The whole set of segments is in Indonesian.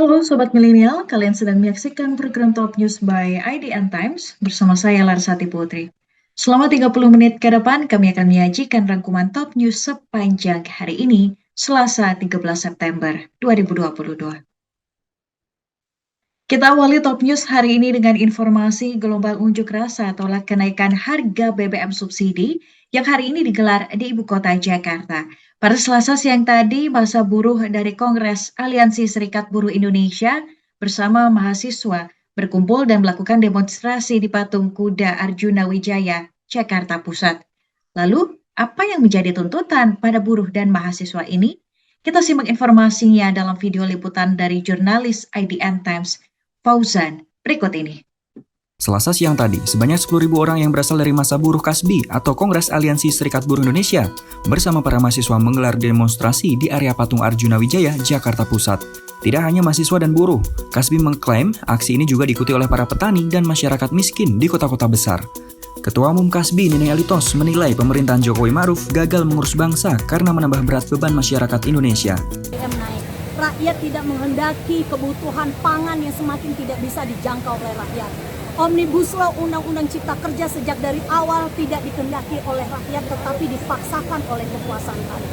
Halo Sobat Milenial, kalian sedang menyaksikan program Top News by IDN Times bersama saya Larsati Putri. Selama 30 menit ke depan, kami akan menyajikan rangkuman Top News sepanjang hari ini, Selasa 13 September 2022. Kita awali Top News hari ini dengan informasi gelombang unjuk rasa tolak kenaikan harga BBM subsidi yang hari ini digelar di Ibu Kota Jakarta. Pada Selasa siang tadi, massa buruh dari Kongres Aliansi Serikat Buruh Indonesia bersama mahasiswa berkumpul dan melakukan demonstrasi di Patung Kuda Arjuna Wijaya, Jakarta Pusat. Lalu, apa yang menjadi tuntutan pada buruh dan mahasiswa ini? Kita simak informasinya dalam video liputan dari jurnalis IDN Times, Fauzan, berikut ini. Selasa siang tadi, sebanyak 10.000 orang yang berasal dari massa buruh KASBI atau Kongres Aliansi Serikat Buruh Indonesia bersama para mahasiswa menggelar demonstrasi di area Patung Arjuna Wijaya, Jakarta Pusat. Tidak hanya mahasiswa dan buruh, KASBI mengklaim aksi ini juga diikuti oleh para petani dan masyarakat miskin di kota-kota besar. Ketua Umum KASBI Neneng Elitos menilai pemerintahan Jokowi Maruf gagal mengurus bangsa karena menambah berat beban masyarakat Indonesia. Rakyat tidak menghendaki kebutuhan pangan yang semakin tidak bisa dijangkau oleh rakyat. Omnibus Law Undang-Undang Cipta Kerja sejak dari awal tidak dikehendaki oleh rakyat tetapi dipaksakan oleh kekuasaan tadi.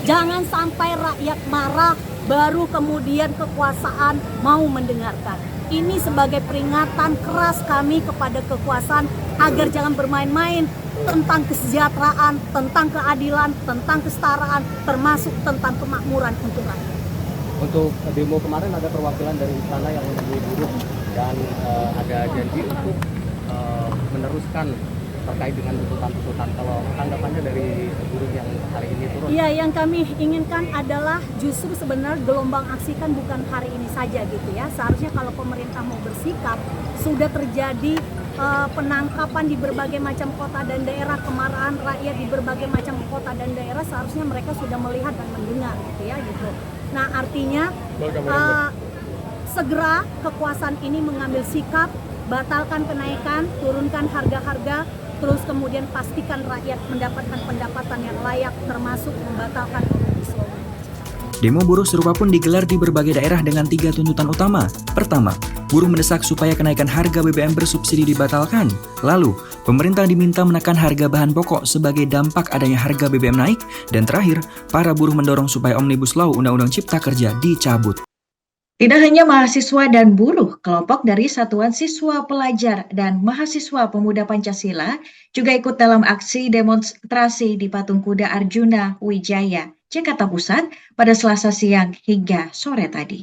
Jangan sampai rakyat marah baru kemudian kekuasaan mau mendengarkan. Ini sebagai peringatan keras kami kepada kekuasaan agar jangan bermain-main tentang kesejahteraan, tentang keadilan, tentang kesetaraan, termasuk tentang kemakmuran untuk rakyat. Untuk demo kemarin ada perwakilan dari istana yang menemui buruh dan ada janji untuk meneruskan terkait dengan tuntutan-tuntutan. Kalau tanggapannya dari buruh yang hari ini turun? Iya, yang kami inginkan adalah justru sebenarnya gelombang aksi kan bukan hari ini saja gitu ya. Seharusnya kalau pemerintah mau bersikap, sudah terjadi penangkapan di berbagai macam kota dan daerah, kemarahan rakyat di berbagai macam kota dan daerah, seharusnya mereka sudah melihat dan mendengar gitu ya gitu. Nah artinya segera kekuasaan ini mengambil sikap, batalkan kenaikan, turunkan harga-harga, terus kemudian pastikan rakyat mendapatkan pendapatan yang layak, termasuk membatalkan Omnibus Law. Demo buruh serupa pun digelar di berbagai daerah dengan 3 tuntutan utama. Pertama, buruh mendesak supaya kenaikan harga BBM bersubsidi dibatalkan. Lalu, pemerintah diminta menekan harga bahan pokok sebagai dampak adanya harga BBM naik. Dan terakhir, para buruh mendorong supaya Omnibus Law Undang-Undang Cipta Kerja dicabut. Tidak hanya mahasiswa dan buruh, kelompok dari Satuan Siswa Pelajar dan Mahasiswa Pemuda Pancasila juga ikut dalam aksi demonstrasi di Patung Kuda Arjuna Wijaya, Jakarta Pusat pada Selasa siang hingga sore tadi.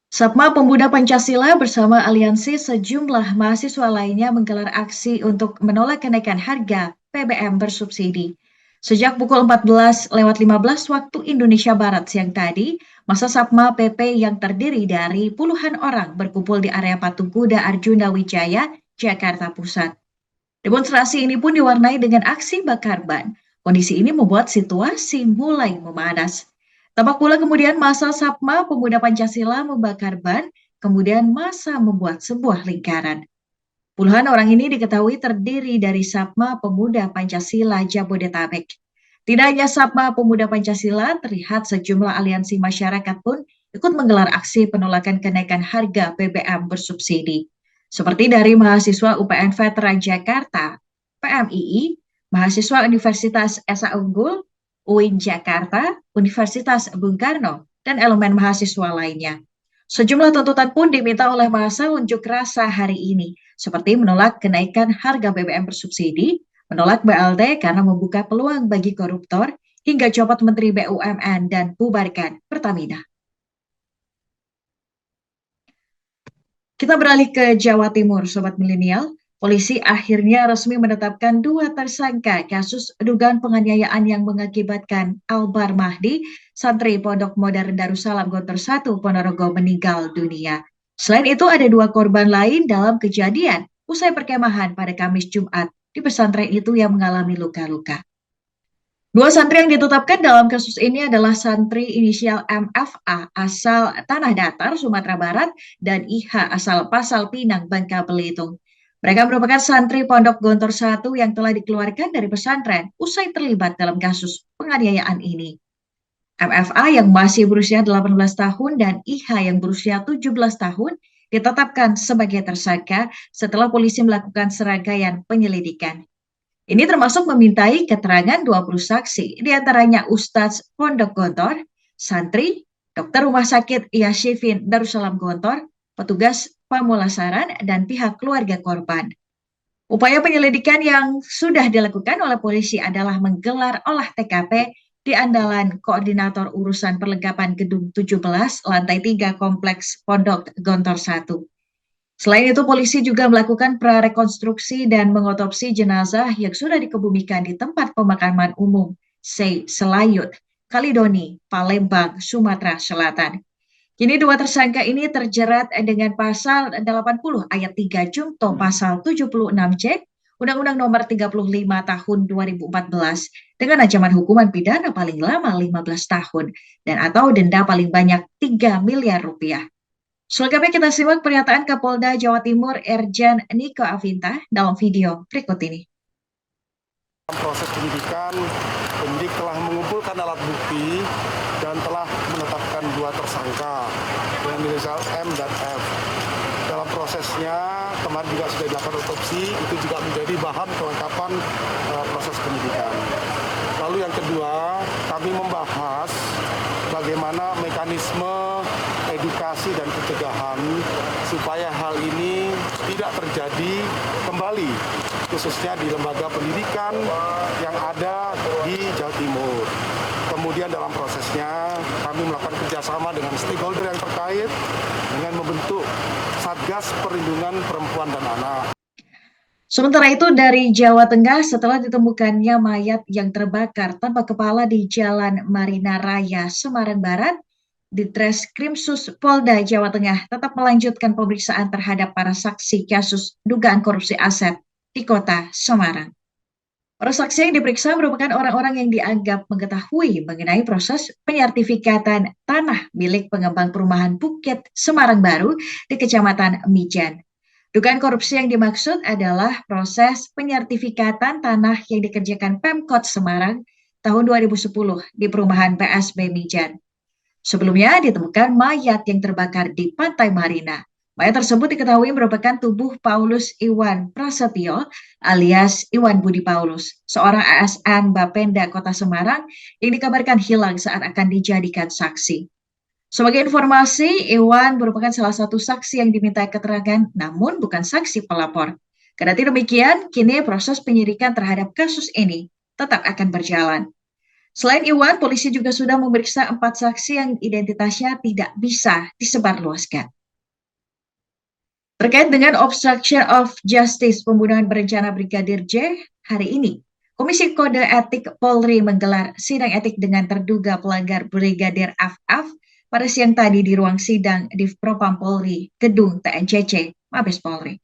Sapma Pemuda Pancasila bersama aliansi sejumlah mahasiswa lainnya menggelar aksi untuk menolak kenaikan harga BBM bersubsidi. Sejak pukul 14.15 waktu Indonesia Barat siang tadi, massa Sapma PP yang terdiri dari puluhan orang berkumpul di area Patung Kuda Arjuna Wijaya, Jakarta Pusat. Demonstrasi ini pun diwarnai dengan aksi bakar ban. Kondisi ini membuat situasi mulai memanas. Tampak pula kemudian massa Sapma Pemuda Pancasila membakar ban, kemudian massa membuat sebuah lingkaran. Puluhan orang ini diketahui terdiri dari Sapma Pemuda Pancasila Jabodetabek. Tidak hanya Sapma Pemuda Pancasila, terlihat sejumlah aliansi masyarakat pun ikut menggelar aksi penolakan kenaikan harga BBM bersubsidi. Seperti dari mahasiswa UPN Veteran Jakarta, PMII, mahasiswa Universitas Esa Unggul, UIN Jakarta, Universitas Bung Karno, dan elemen mahasiswa lainnya. Sejumlah tuntutan pun diminta oleh massa unjuk rasa hari ini, seperti menolak kenaikan harga BBM bersubsidi, menolak BLT karena membuka peluang bagi koruptor, hingga copot Menteri BUMN dan bubarkan Pertamina. Kita beralih ke Jawa Timur, Sobat Milenial. Polisi akhirnya resmi menetapkan 2 tersangka kasus dugaan penganiayaan yang mengakibatkan Albar Mahdi, santri Pondok Modern Darussalam Gontor 1 Ponorogo meninggal dunia. Selain itu ada 2 korban lain dalam kejadian usai perkemahan pada Kamis Jumat di pesantren itu yang mengalami luka-luka. 2 santri yang ditetapkan dalam kasus ini adalah santri inisial MFA asal Tanah Datar, Sumatera Barat, dan IH asal Pasal Pinang, Bangka Belitung. Mereka merupakan santri Pondok Gontor 1 yang telah dikeluarkan dari pesantren usai terlibat dalam kasus penganiayaan ini. MFA yang masih berusia 18 tahun dan IH yang berusia 17 tahun ditetapkan sebagai tersangka setelah polisi melakukan serangkaian penyelidikan. Ini termasuk memintai keterangan 20 saksi, diantaranya Ustadz Pondok Gontor, santri, dokter rumah sakit Yasyifin Darussalam Gontor, petugas pemulasaran, dan pihak keluarga korban. Upaya penyelidikan yang sudah dilakukan oleh polisi adalah menggelar olah TKP di andalan Koordinator Urusan Perlengkapan Gedung 17, lantai 3 Kompleks Pondok Gontor 1. Selain itu, polisi juga melakukan prarekonstruksi dan mengotopsi jenazah yang sudah dikebumikan di tempat pemakaman umum Selayut, Kalidoni, Palembang, Sumatera Selatan. Kini dua tersangka ini terjerat dengan pasal 80 ayat 3 Junto pasal 76C Undang-Undang Nomor 35 Tahun 2014 dengan ancaman hukuman pidana paling lama 15 tahun dan atau denda paling banyak 3 miliar rupiah. Selengkapnya kita simak pernyataan Kapolda Jawa Timur Irjen Niko Afinta dalam video berikut ini. Dalam proses penyidikan, penyidik telah mengumpulkan alat bukti dan telah menetapkan dua tersangka dengan inisial M dan F. Dalam prosesnya, kemarin juga sudah dilakukan otopsi, itu juga menjadi bahan kelengkapan proses penyidikan. Lalu yang kedua, kami membahas bagaimana mekanisme edukasi dan pencegahan supaya hal ini tidak terjadi kembali, khususnya di lembaga pendidikan yang ada di Jawa Timur. Kemudian dalam prosesnya kami melakukan kerjasama dengan stakeholder yang terkait dengan membentuk Satgas Perlindungan Perempuan dan Anak. Sementara itu dari Jawa Tengah setelah ditemukannya mayat yang terbakar tanpa kepala di Jalan Marina Raya, Semarang Barat, Ditreskrimsus Polda Jawa Tengah tetap melanjutkan pemeriksaan terhadap para saksi kasus dugaan korupsi aset di kota Semarang. Para saksi yang diperiksa merupakan orang-orang yang dianggap mengetahui mengenai proses penyertifikatan tanah milik pengembang perumahan Bukit Semarang Baru di Kecamatan Mijan. Dugaan korupsi yang dimaksud adalah proses penyertifikatan tanah yang dikerjakan Pemkot Semarang tahun 2010 di perumahan PSB Mijan. Sebelumnya ditemukan mayat yang terbakar di Pantai Marina. Mayat tersebut diketahui merupakan tubuh Paulus Iwan Prasetyo alias Iwan Budi Paulus, seorang ASN Bapenda Kota Semarang yang dikabarkan hilang saat akan dijadikan saksi. Sebagai informasi, Iwan merupakan salah satu saksi yang diminta keterangan, namun bukan saksi pelapor. Kendati demikian, kini proses penyidikan terhadap kasus ini tetap akan berjalan. Selain Iwan, polisi juga sudah memeriksa 4 saksi yang identitasnya tidak bisa disebarluaskan. Terkait dengan obstruction of justice pembunuhan berencana Brigadir J, hari ini, Komisi Kode Etik Polri menggelar sidang etik dengan terduga pelanggar Brigadir FF pada siang tadi di ruang sidang di Propam Polri, Gedung TNCC, Mabes Polri.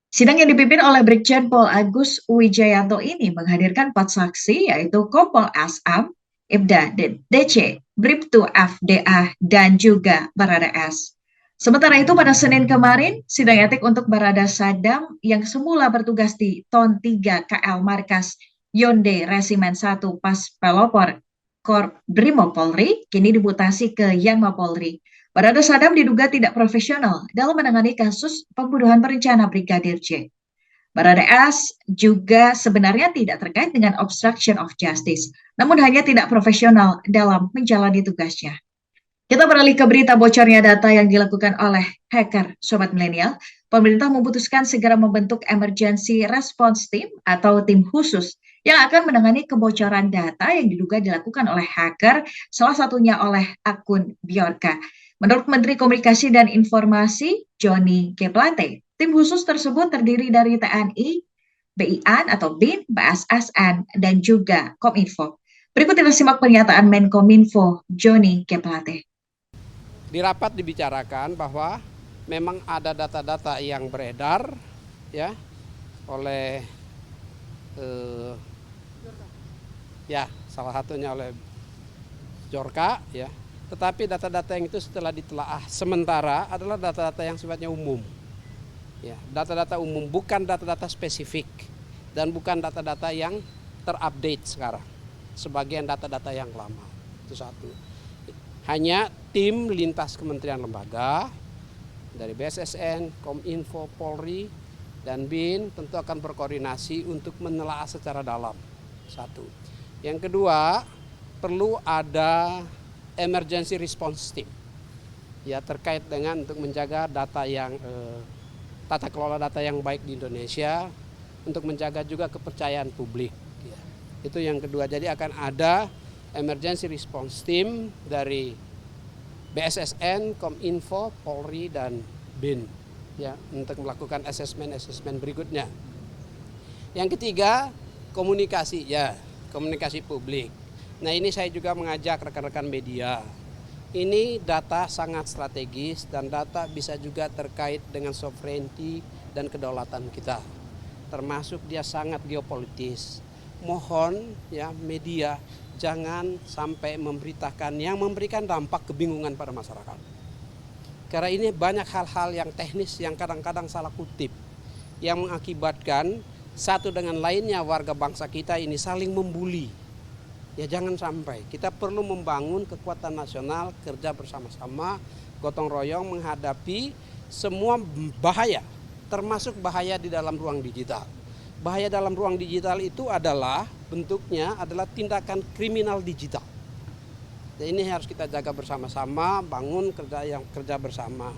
Sidang yang dipimpin oleh Brigjen Pol Agus Wijayanto ini menghadirkan 4 saksi, yaitu Kompol SM, Ibda DC, Bribtu FDA, dan juga Barada S. Sementara itu pada Senin kemarin, sidang etik untuk Barada Sadam yang semula bertugas di Ton 3 KL Markas Yonde Resimen 1 Pas Pelopor Korp Brimob Polri kini dimutasi ke Yanma Polri. Barada Sadam diduga tidak profesional dalam menangani kasus pembunuhan berencana Brigadir J. Barada S juga sebenarnya tidak terkait dengan obstruction of justice, namun hanya tidak profesional dalam menjalani tugasnya. Kita beralih ke berita bocornya data yang dilakukan oleh hacker Sobat Milenial. Pemerintah memutuskan segera membentuk Emergency Response Team atau tim khusus yang akan menangani kebocoran data yang diduga dilakukan oleh hacker, salah satunya oleh akun Bjorka. Menurut Menteri Komunikasi dan Informasi Johnny G. Plate, tim khusus tersebut terdiri dari TNI, BIN atau BIN, BSSN, dan juga Kominfo. Berikut kita simak pernyataan Menkominfo Johnny G. Plate. Di rapat dibicarakan bahwa memang ada data-data yang beredar ya oleh salah satunya oleh Bjorka ya. Tetapi data-data yang itu setelah ditelaah sementara adalah data-data yang sifatnya umum. Ya, data-data umum, bukan data-data spesifik dan bukan data-data yang terupdate sekarang. Sebagian data-data yang lama. Itu satu. Hanya tim lintas kementerian lembaga dari BSSN, Kominfo, Polri, dan BIN tentu akan berkoordinasi untuk menelaah secara dalam. Satu. Yang kedua, perlu ada emergency response team. Ya, terkait dengan untuk menjaga data yang tata kelola data yang baik di Indonesia, untuk menjaga juga kepercayaan publik. Ya. Itu yang kedua. Jadi akan ada emergency response team dari BSSN, Kominfo, Polri, dan BIN ya untuk melakukan asesmen berikutnya. Yang ketiga, komunikasi publik. Nah, ini saya juga mengajak rekan-rekan media. Ini data sangat strategis dan data bisa juga terkait dengan sovereignty dan kedaulatan kita. Termasuk dia sangat geopolitis. Mohon ya media jangan sampai memberitakan yang memberikan dampak kebingungan pada masyarakat. Karena ini banyak hal-hal yang teknis yang kadang-kadang salah kutip. Yang mengakibatkan satu dengan lainnya warga bangsa kita ini saling membuli. Ya jangan sampai. Kita perlu membangun kekuatan nasional, kerja bersama-sama, gotong royong menghadapi semua bahaya. Termasuk bahaya di dalam ruang digital. Bahaya dalam ruang digital itu adalah bentuknya adalah tindakan kriminal digital. Dan ini harus kita jaga bersama-sama, bangun kerja bersama.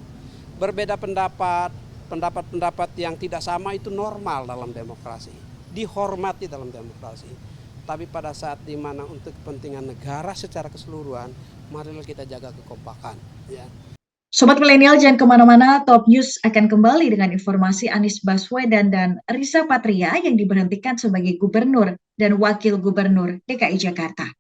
Berbeda pendapat yang tidak sama itu normal dalam demokrasi. Dihormati dalam demokrasi. Tapi pada saat di mana untuk kepentingan negara secara keseluruhan, marilah kita jaga kekompakan. Ya. Sobat Milenial, jangan kemana-mana, Top News akan kembali dengan informasi Anies Baswedan dan Riza Patria yang diberhentikan sebagai gubernur dan wakil gubernur DKI Jakarta.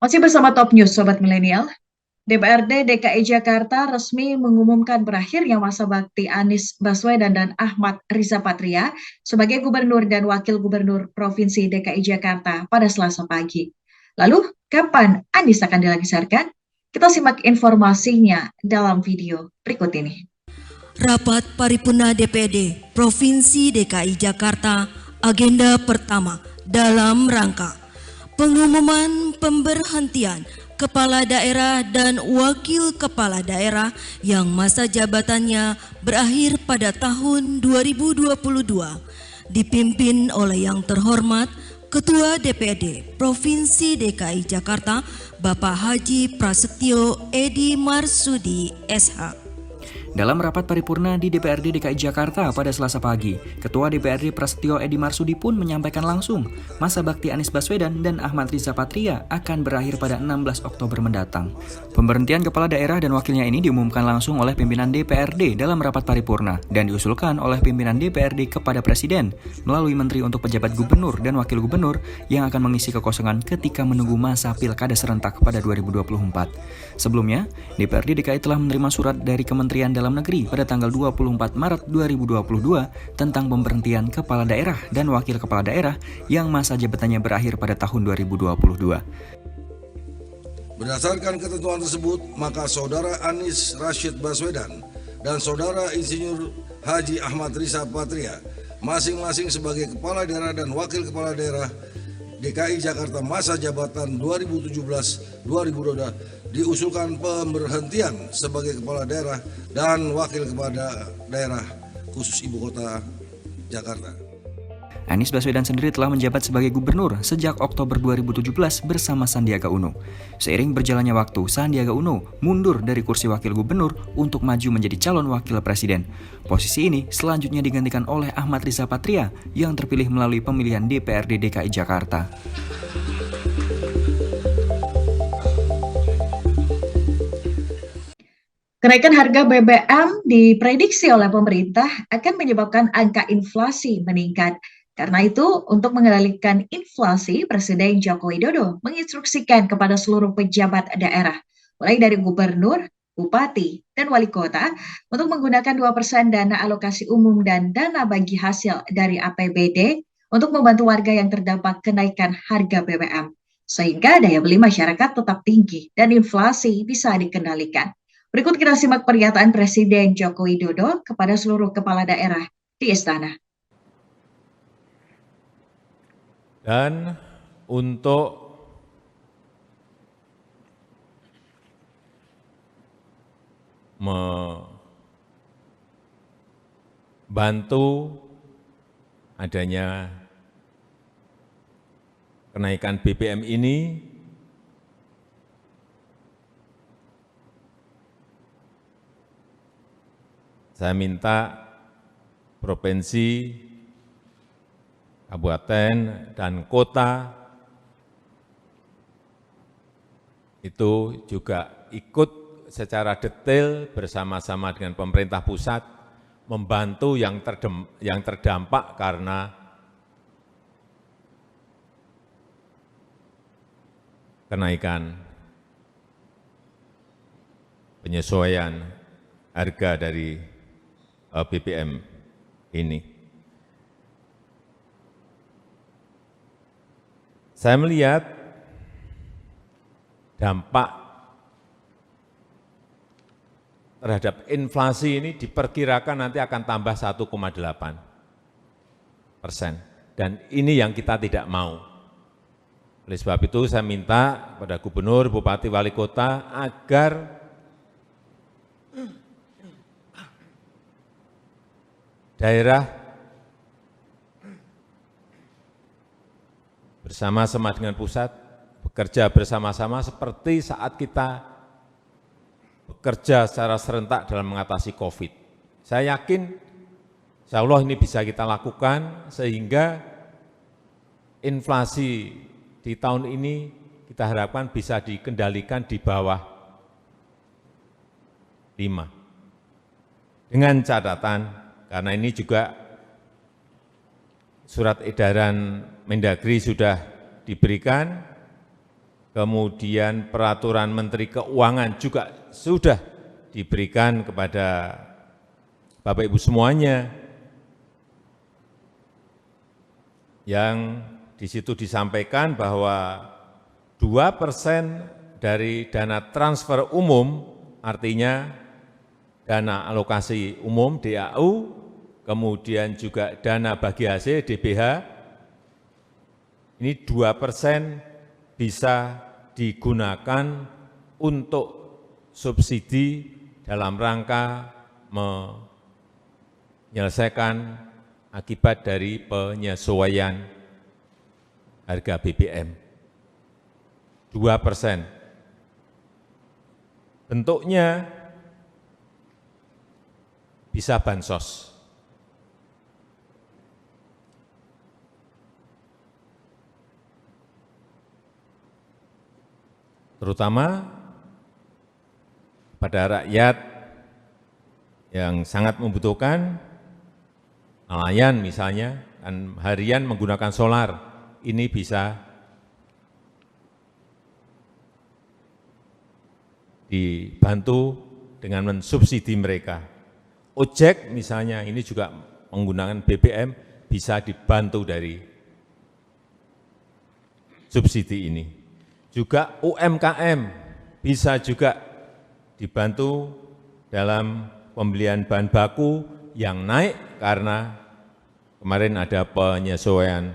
Masih bersama Top News, Sobat Milenial. DPRD DKI Jakarta resmi mengumumkan berakhirnya masa bakti Anies Baswedan dan Ahmad Riza Patria sebagai Gubernur dan Wakil Gubernur Provinsi DKI Jakarta pada Selasa pagi. Lalu, kapan Anies akan dilancarkan? Kita simak informasinya dalam video berikut ini. Rapat Paripurna DPD Provinsi DKI Jakarta, agenda pertama dalam rangka pengumuman pemberhentian Kepala Daerah dan Wakil Kepala Daerah yang masa jabatannya berakhir pada tahun 2022 dipimpin oleh yang terhormat Ketua DPD Provinsi DKI Jakarta Bapak Haji Prasetyo Edi Marsudi SH. Dalam rapat paripurna di DPRD DKI Jakarta pada Selasa pagi, Ketua DPRD Prasetyo Edi Marsudi pun menyampaikan langsung masa bakti Anies Baswedan dan Ahmad Riza Patria akan berakhir pada 16 Oktober mendatang. Pemberhentian kepala daerah dan wakilnya ini diumumkan langsung oleh pimpinan DPRD dalam rapat paripurna dan diusulkan oleh pimpinan DPRD kepada Presiden melalui Menteri untuk pejabat gubernur dan wakil gubernur yang akan mengisi kekosongan ketika menunggu masa pilkada serentak pada 2024. Sebelumnya, DPRD DKI telah menerima surat dari Kementerian Dalam Negeri pada tanggal 24 Maret 2022 tentang pemberhentian kepala daerah dan wakil kepala daerah yang masa jabatannya berakhir pada tahun 2022. Berdasarkan ketentuan tersebut, maka Saudara Anies Rashid Baswedan dan Saudara Insinyur Haji Ahmad Riza Patria masing-masing sebagai kepala daerah dan wakil kepala daerah DKI Jakarta masa jabatan 2017-2022 diusulkan pemberhentian sebagai kepala daerah dan wakil kepala daerah khusus Ibu Kota Jakarta. Anies Baswedan sendiri telah menjabat sebagai gubernur sejak Oktober 2017 bersama Sandiaga Uno. Seiring berjalannya waktu, Sandiaga Uno mundur dari kursi wakil gubernur untuk maju menjadi calon wakil presiden. Posisi ini selanjutnya digantikan oleh Ahmad Riza Patria yang terpilih melalui pemilihan DPRD DKI Jakarta. Kenaikan harga BBM diprediksi oleh pemerintah akan menyebabkan angka inflasi meningkat. Karena itu, untuk mengendalikan inflasi, Presiden Joko Widodo menginstruksikan kepada seluruh pejabat daerah, mulai dari gubernur, bupati, dan wali kota, untuk menggunakan 2% dana alokasi umum dan dana bagi hasil dari APBD untuk membantu warga yang terdampak kenaikan harga BBM, sehingga daya beli masyarakat tetap tinggi dan inflasi bisa dikendalikan. Berikut kita simak pernyataan Presiden Joko Widodo kepada seluruh kepala daerah di Istana. Dan untuk membantu adanya kenaikan BBM ini, saya minta provinsi, kabupaten, dan kota itu juga ikut secara detail bersama-sama dengan pemerintah pusat membantu yang terdampak karena kenaikan penyesuaian harga dari BBM ini. Saya melihat dampak terhadap inflasi ini diperkirakan nanti akan tambah 1,8%. Dan ini yang kita tidak mau. Oleh sebab itu saya minta pada gubernur, bupati, wali kota agar daerah bersama-sama dengan pusat bekerja bersama-sama seperti saat kita bekerja secara serentak dalam mengatasi COVID. Saya yakin, insya Allah ini bisa kita lakukan sehingga inflasi di tahun ini kita harapkan bisa dikendalikan di bawah 5. Dengan catatan, karena ini juga surat edaran Mendagri sudah diberikan, kemudian peraturan Menteri Keuangan juga sudah diberikan kepada Bapak Ibu semuanya, yang di situ disampaikan bahwa 2% dari dana transfer umum, artinya dana alokasi umum DAU, kemudian juga dana bagi hasil DBH, ini 2% bisa digunakan untuk subsidi dalam rangka menyelesaikan akibat dari penyesuaian harga BBM. 2%. Bentuknya bisa bansos. Terutama pada rakyat yang sangat membutuhkan, nelayan misalnya, kan harian menggunakan solar, ini bisa dibantu dengan mensubsidi mereka. Ojek misalnya, ini juga menggunakan BBM, bisa dibantu dari subsidi ini. Juga UMKM bisa juga dibantu dalam pembelian bahan baku yang naik karena kemarin ada penyesuaian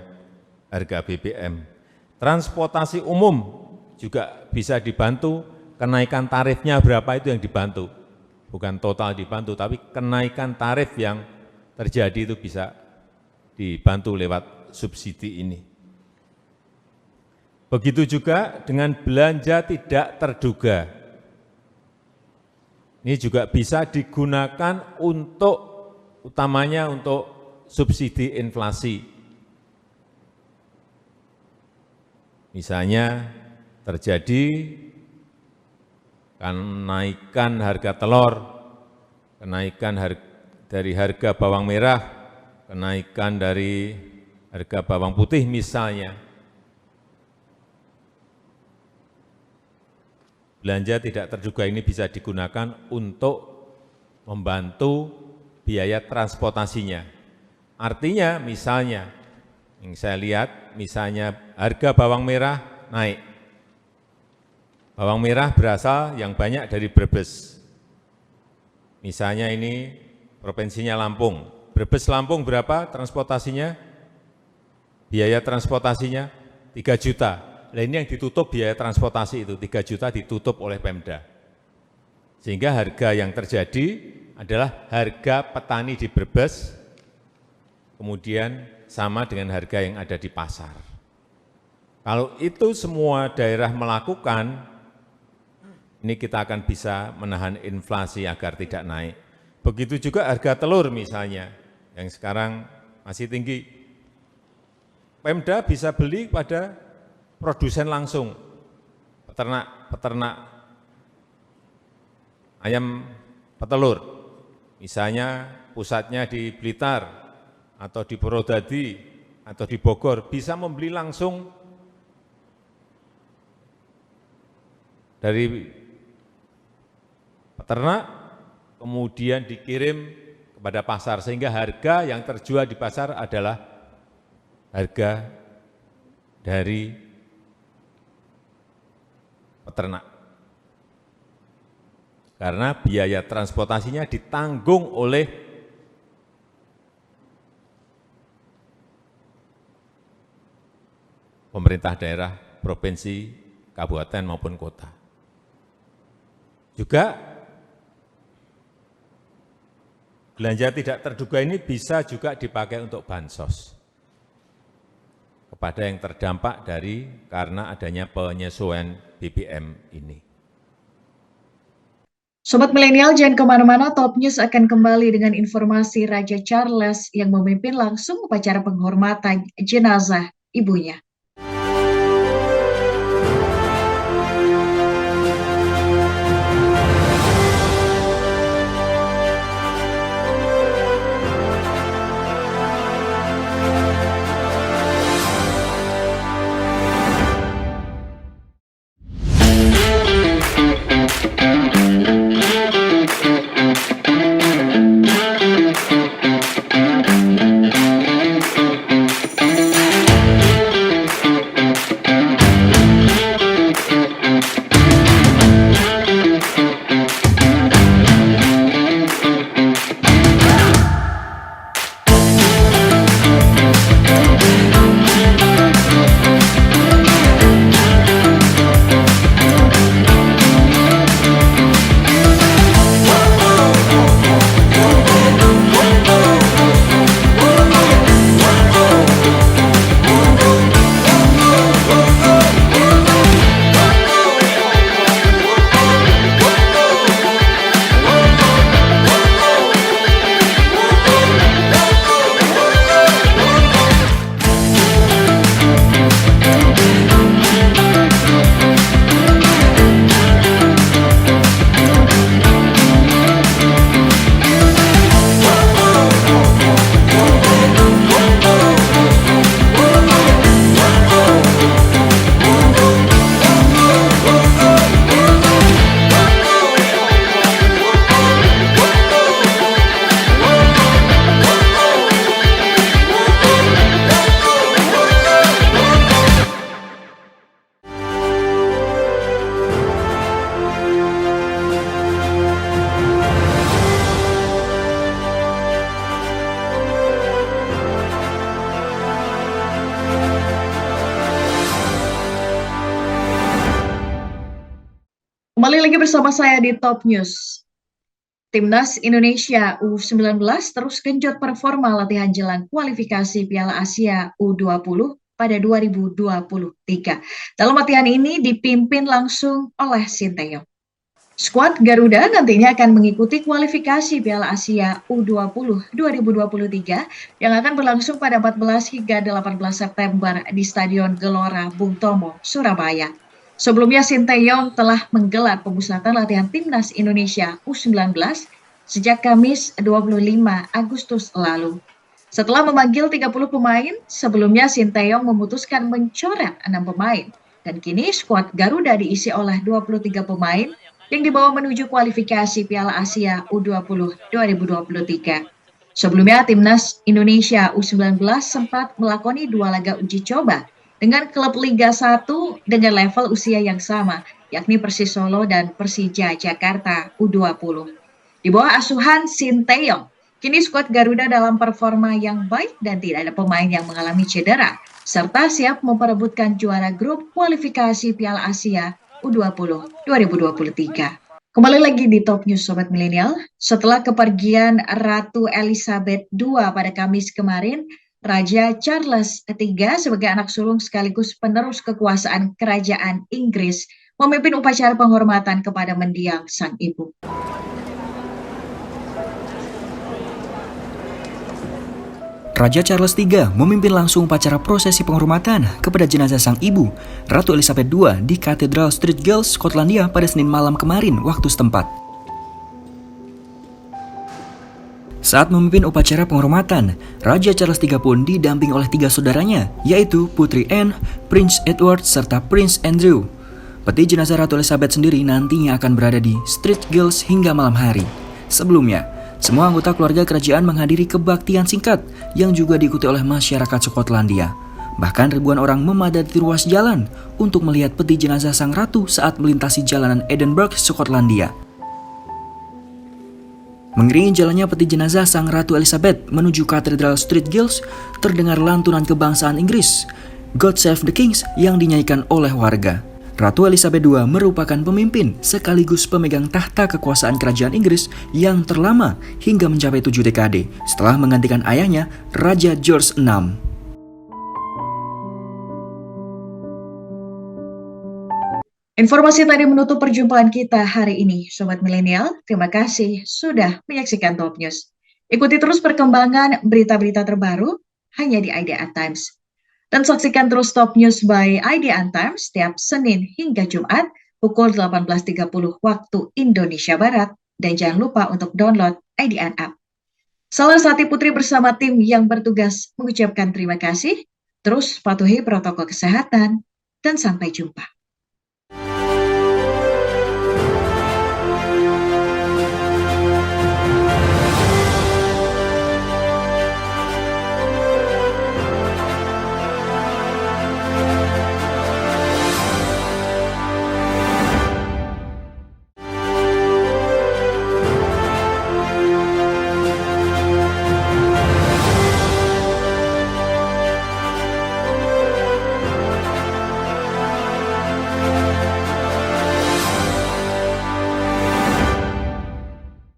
harga BBM. Transportasi umum juga bisa dibantu, kenaikan tarifnya berapa itu yang dibantu. Bukan total dibantu, tapi kenaikan tarif yang terjadi itu bisa dibantu lewat subsidi ini. Begitu juga dengan belanja tidak terduga. Ini juga bisa digunakan untuk, utamanya untuk subsidi inflasi. Misalnya terjadi kenaikan harga telur, kenaikan dari harga bawang merah, kenaikan dari harga bawang putih misalnya. Belanja tidak terduga ini bisa digunakan untuk membantu biaya transportasinya. Artinya misalnya, yang saya lihat misalnya harga bawang merah naik. Bawang merah berasal yang banyak dari Brebes. Misalnya ini provinsinya Lampung. Brebes Lampung berapa transportasinya? Biaya transportasinya 3 juta. Nah ini yang ditutup biaya transportasi itu, 3 juta ditutup oleh Pemda. Sehingga harga yang terjadi adalah harga petani di Brebes, kemudian sama dengan harga yang ada di pasar. Kalau itu semua daerah melakukan, ini kita akan bisa menahan inflasi agar tidak naik. Begitu juga harga telur misalnya, yang sekarang masih tinggi. Pemda bisa beli pada produsen langsung, peternak ayam petelur, misalnya pusatnya di Blitar, atau di Purwodadi, atau di Bogor, bisa membeli langsung dari peternak, kemudian dikirim kepada pasar, sehingga harga yang terjual di pasar adalah harga dari peternak. Karena biaya transportasinya ditanggung oleh pemerintah daerah, provinsi, kabupaten maupun kota. Juga belanja tidak terduga ini bisa juga dipakai untuk bansos kepada yang terdampak karena adanya penyesuaian BBM ini. Sobat Milenial, jangan kemana-mana, Top News akan kembali dengan informasi Raja Charles yang memimpin langsung upacara penghormatan jenazah ibunya. Kembali lagi bersama saya di Top News. Timnas Indonesia U19 terus genjot performa latihan jelang kualifikasi Piala Asia U20 pada 2023. Dalam latihan ini dipimpin langsung oleh Sinteyong. Skuad Garuda nantinya akan mengikuti kualifikasi Piala Asia U20 2023 yang akan berlangsung pada 14 hingga 18 September di Stadion Gelora Bung Tomo, Surabaya. Sebelumnya Sinteyong telah menggelar pemusatan latihan Timnas Indonesia U19 sejak Kamis 25 Agustus lalu. Setelah memanggil 30 pemain, sebelumnya Sinteyong memutuskan mencoret 6 pemain. Dan kini skuad Garuda diisi oleh 23 pemain yang dibawa menuju kualifikasi Piala Asia U20 2023. Sebelumnya Timnas Indonesia U19 sempat melakoni 2 laga uji coba dengan klub Liga 1 dengan level usia yang sama, yakni Persis Solo dan Persija Jakarta U20. Di bawah asuhan Sinteyong, kini skuad Garuda dalam performa yang baik dan tidak ada pemain yang mengalami cedera, serta siap memperebutkan juara grup kualifikasi Piala Asia U20 2023. Kembali lagi di Top News Sobat Milenial. Setelah kepergian Ratu Elizabeth II pada Kamis kemarin, Raja Charles III sebagai anak sulung sekaligus penerus kekuasaan kerajaan Inggris memimpin upacara penghormatan kepada mendiang sang ibu. Raja Charles III memimpin langsung upacara prosesi penghormatan kepada jenazah sang ibu, Ratu Elizabeth II di Katedral St. Giles, Skotlandia pada Senin malam kemarin waktu setempat. Saat memimpin upacara penghormatan, Raja Charles III pun didampingi oleh 3 saudaranya, yaitu Putri Anne, Prince Edward, serta Prince Andrew. Peti jenazah Ratu Elizabeth sendiri nantinya akan berada di St. Giles hingga malam hari. Sebelumnya, semua anggota keluarga kerajaan menghadiri kebaktian singkat yang juga diikuti oleh masyarakat Skotlandia. Bahkan ribuan orang memadati ruas jalan untuk melihat peti jenazah sang ratu saat melintasi jalanan Edinburgh, Skotlandia. Mengiringi jalannya peti jenazah sang Ratu Elizabeth menuju Katedral St. Giles, terdengar lantunan kebangsaan Inggris, God Save the Kings, yang dinyanyikan oleh warga. Ratu Elizabeth II merupakan pemimpin sekaligus pemegang tahta kekuasaan kerajaan Inggris yang terlama hingga mencapai 7 dekade setelah menggantikan ayahnya, Raja George VI. Informasi tadi menutup perjumpaan kita hari ini, Sobat Milenial. Terima kasih sudah menyaksikan Top News. Ikuti terus perkembangan berita-berita terbaru hanya di IDN Times. Dan saksikan terus Top News by IDN Times setiap Senin hingga Jumat pukul 18.30 waktu Indonesia Barat. Dan jangan lupa untuk download IDN App. Salasati Putri bersama tim yang bertugas mengucapkan terima kasih. Terus patuhi protokol kesehatan dan sampai jumpa.